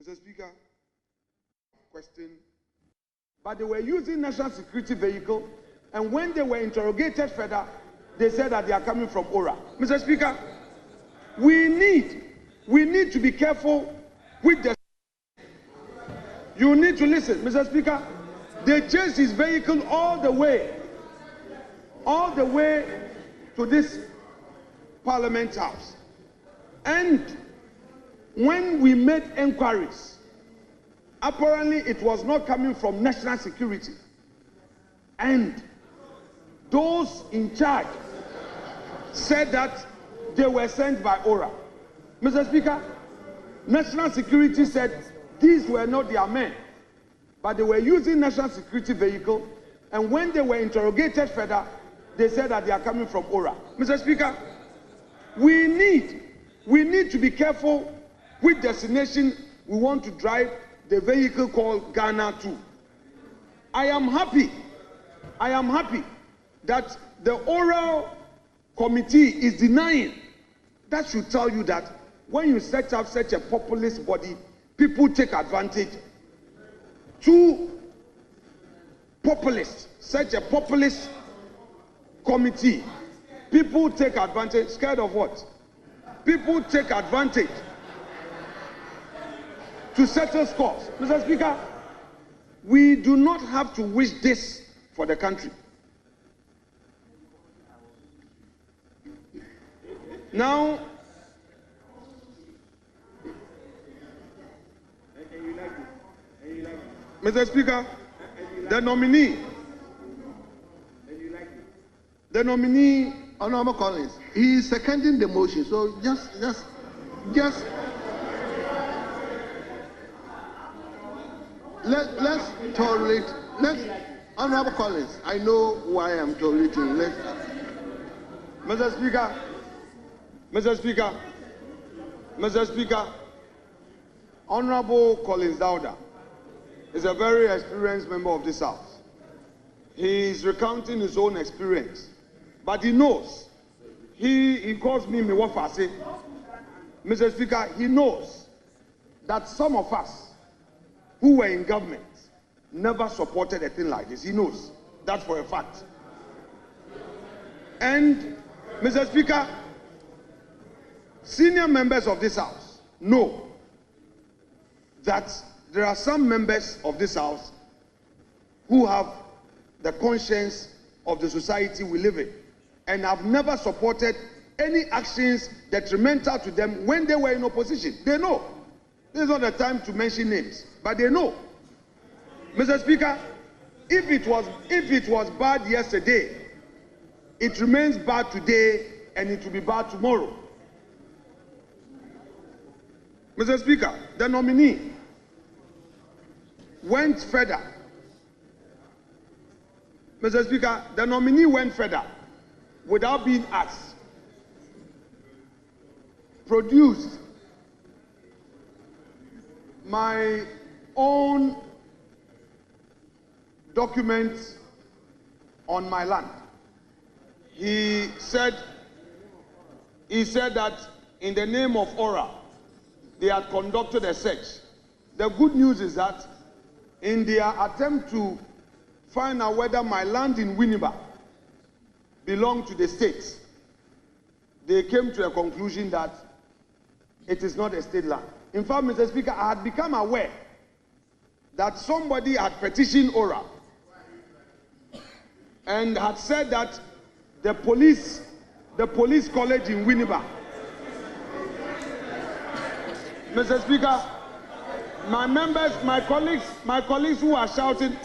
Mr. Speaker, question. But they were using national security vehicle, and when they were interrogated further, they said that they are coming from Ora. Mr. Speaker, we need to be careful with the. You need to listen, Mr. Speaker. They chased his vehicle all the way to this Parliament House. And when we made inquiries, apparently it was not coming from national security. And those in charge said that they were sent by Ora. Mr. Speaker, national security said these were not their men, but they were using national security vehicle, and when they were interrogated further, they said that they are coming from Ora. Mr. Speaker, we need to be careful which destination we want to drive the vehicle called Ghana to. I am happy that the oral committee is denying. That should tell you that when you set up such a populist body, people take advantage. Such a populist committee, people take advantage. Scared of what? People take advantage to settle scores. Mr. Speaker, we do not have to wish this for the country. Now, Mr. Speaker, the nominee, Honorable Collins, he is seconding the motion, so just let's tolerate. Honorable Collins, I know why I'm tolerating. Mr. Speaker, Honorable Collins Dauda is a very experienced member of this House. He is recounting his own experience, but he knows. He calls me Miwafase. Mr. Speaker, he knows that some of us who were in government never supported a thing like this. He knows that for a fact. And Mr. Speaker, senior members of this House know that there are some members of this House who have the conscience of the society we live in and have never supported any actions detrimental to them when they were in opposition. They know. This is not the time to mention names, but they know. Mr. Speaker, if it was bad yesterday, it remains bad today and it will be bad tomorrow. Mr. Speaker, the nominee went further. Mr. Speaker, the nominee went further without being asked. Produced my own documents on my land. He said that in the name of Ora, they had conducted a search. The good news is that in their attempt to find out whether my land in Winneba belonged to the state, they came to a conclusion that it is not a state land. In fact, Mr. Speaker, I had become aware that somebody had petitioned Ora and had said that the police college in Winneba. Mr. Speaker, my colleagues who are shouting,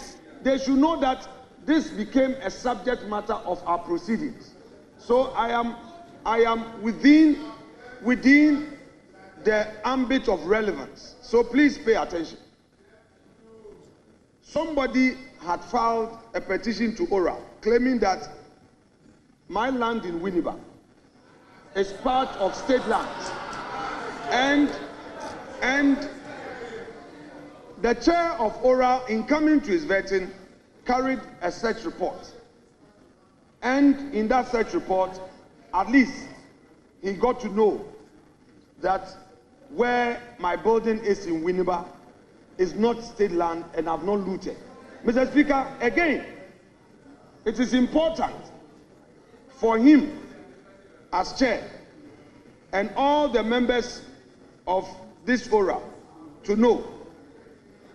they should know that this became a subject matter of our proceedings. So I am within the ambit of relevance. So please pay attention. Somebody had filed a petition to Ora claiming that my land in Winneba is part of state lands. And the chair of Ora, in coming to his vetting, carried a search report. And in that search report, at least he got to know that where my building is in Winneba is not state land and I've not looted. Mr. Speaker, again, it is important for him as chair and all the members of this forum to know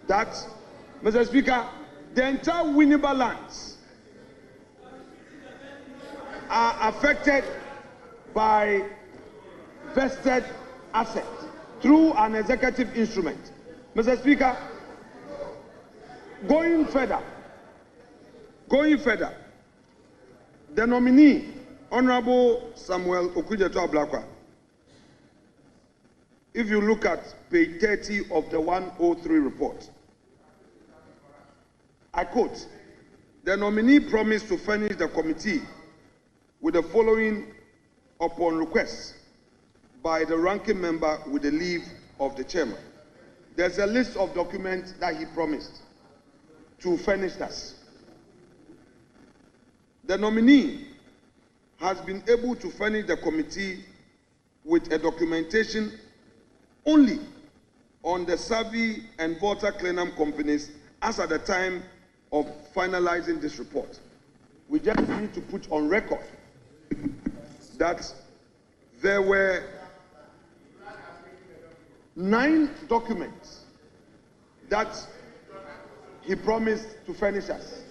that, Mr. Speaker, the entire Winneba lands are affected by vested assets through an executive instrument. Mr. Speaker, going further, the nominee, Honorable Samuel Okudzeto-Ablakwa, if you look at page 30 of the 103 report, I quote, the nominee promised to furnish the committee with the following upon request by the ranking member with the leave of the chairman. There's a list of documents that he promised to furnish us. The nominee has been able to furnish the committee with a documentation only on the survey and water cleanup companies as at the time of finalizing this report. We just need to put on record that there were 9 documents that he promised to furnish us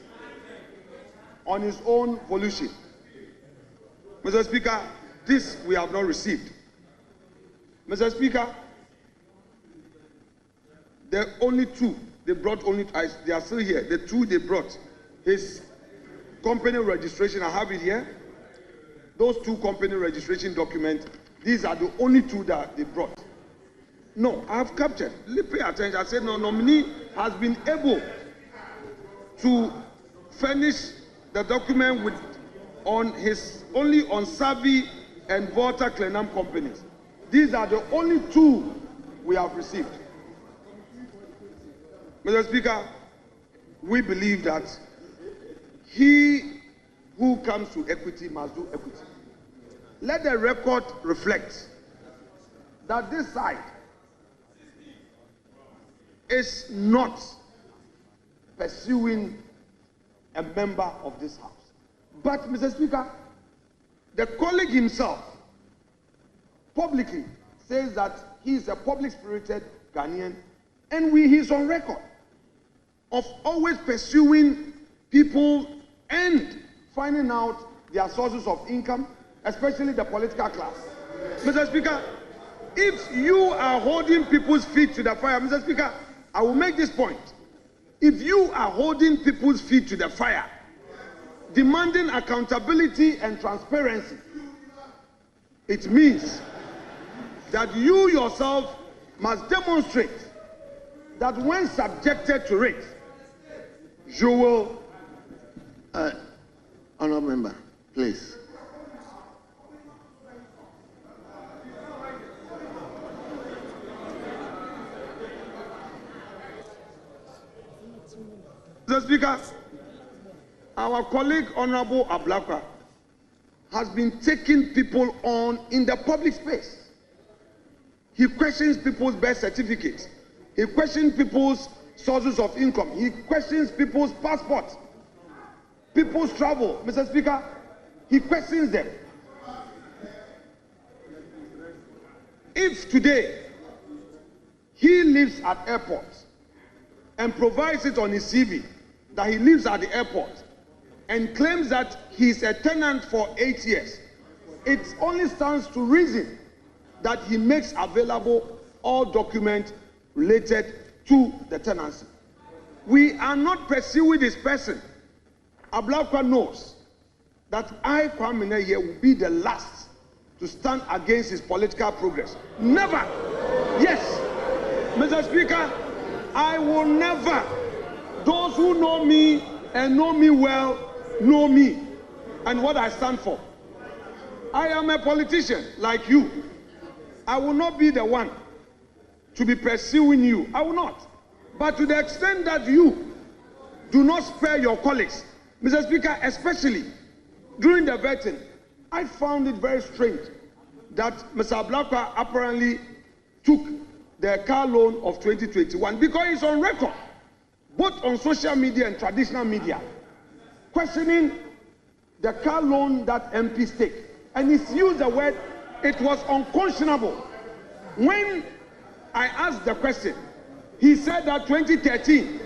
on his own volition. Mr. Speaker, this we have not received. Mr. Speaker, the only 2 they brought, they are still here. The 2 they brought, his company registration, I have it here. Those 2 company registration documents, these are the only 2 that they brought. No, I have captured. Pay attention. I said, no, nominee has been able to furnish the document with only on survey and water cleanup companies. These are the only 2 we have received. Mr. Speaker, we believe that he who comes to equity must do equity. Let the record reflect that this side is not pursuing a member of this house. But, Mr. Speaker, the colleague himself publicly says that he is a public-spirited Ghanaian, and he's on record of always pursuing people and finding out their sources of income, especially the political class. Mr. Speaker, if you are holding people's feet to the fire, Mr. Speaker, I will make this point. If you are holding people's feet to the fire, demanding accountability and transparency, it means that you yourself must demonstrate that when subjected to it, you will... Honourable member, please. Mr. Speaker, our colleague Honorable Ablakwa has been taking people on in the public space. He questions people's birth certificates. He questions people's sources of income. He questions people's passports, people's travel. Mr. Speaker, he questions them. If today he lives at airports and provides it on his CV that he lives at the airport and claims that he's a tenant for 8 years, it only stands to reason that he makes available all documents related to the tenancy. We are not pursuing this person. Ablakwa knows that I, Kwame, here will be the last to stand against his political progress. Never. Yes, Mr. Speaker, I will never. Those who know me and know me well know me and what I stand for. I am a politician like you. I will not be the one to be pursuing you. I will not. But to the extent that you do not spare your colleagues, Mr. Speaker, especially during the vetting, I found it very strange that Mr. Ablakwa apparently took the car loan of 2021 because it's on record, both on social media and traditional media, questioning the car loan that MPs take. And he's used the word, it was unconscionable. When I asked the question, he said that 2013,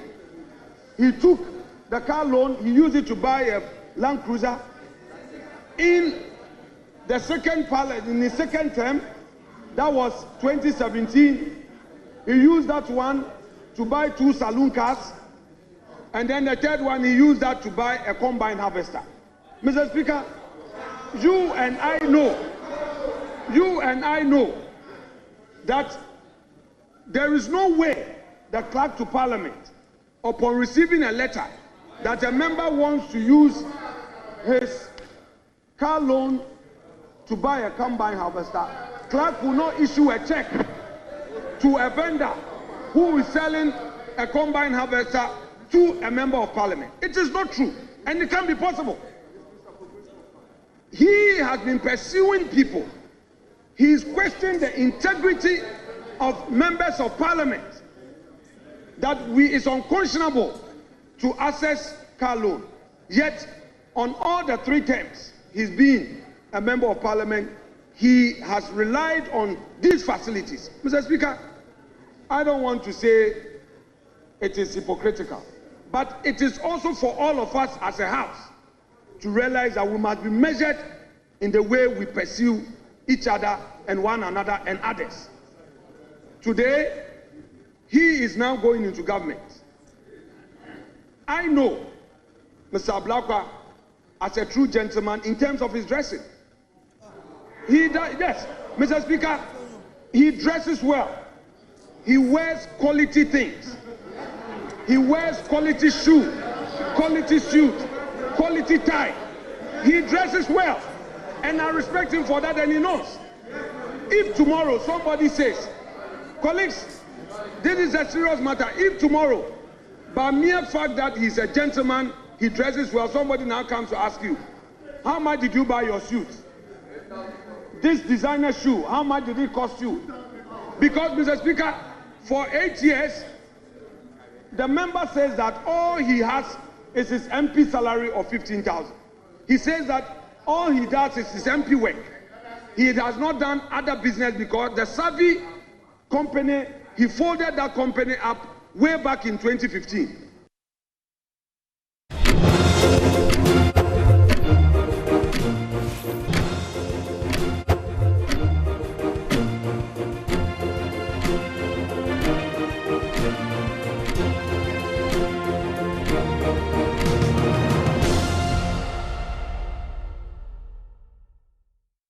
he took the car loan, he used it to buy a Land Cruiser. In the second term, that was 2017, he used that one to buy 2 saloon cars. And then the third one, he used that to buy a combine harvester. Mr. Speaker, you and I know that there is no way the clerk to Parliament, upon receiving a letter that a member wants to use his car loan to buy a combine harvester, clerk will not issue a check to a vendor who is selling a combine harvester to a member of Parliament. It is not true, and it can't be possible. He has been pursuing people. He is questioning the integrity of members of Parliament, that it's unconscionable to access car loan. Yet, on all the 3 terms he's been a member of Parliament, he has relied on these facilities. Mr. Speaker, I don't want to say it is hypocritical, but it is also for all of us as a house to realize that we must be measured in the way we pursue each other and one another and others. Today, he is now going into government. I know Mr. Ablakwa as a true gentleman in terms of his dressing. Yes, Mr. Speaker, he dresses well. He wears quality things. He wears quality shoe, quality suit, quality tie. He dresses well, and I respect him for that, and he knows. If tomorrow somebody says, colleagues, this is a serious matter. If tomorrow, by mere fact that he's a gentleman, he dresses well, somebody now comes to ask you, how much did you buy your suit? This designer shoe, how much did it cost you? Because, Mr. Speaker, for 8 years, the member says that all he has is his MP salary of 15,000. He says that all he does is his MP work. He has not done other business because the Savvy company, he folded that company up way back in 2015.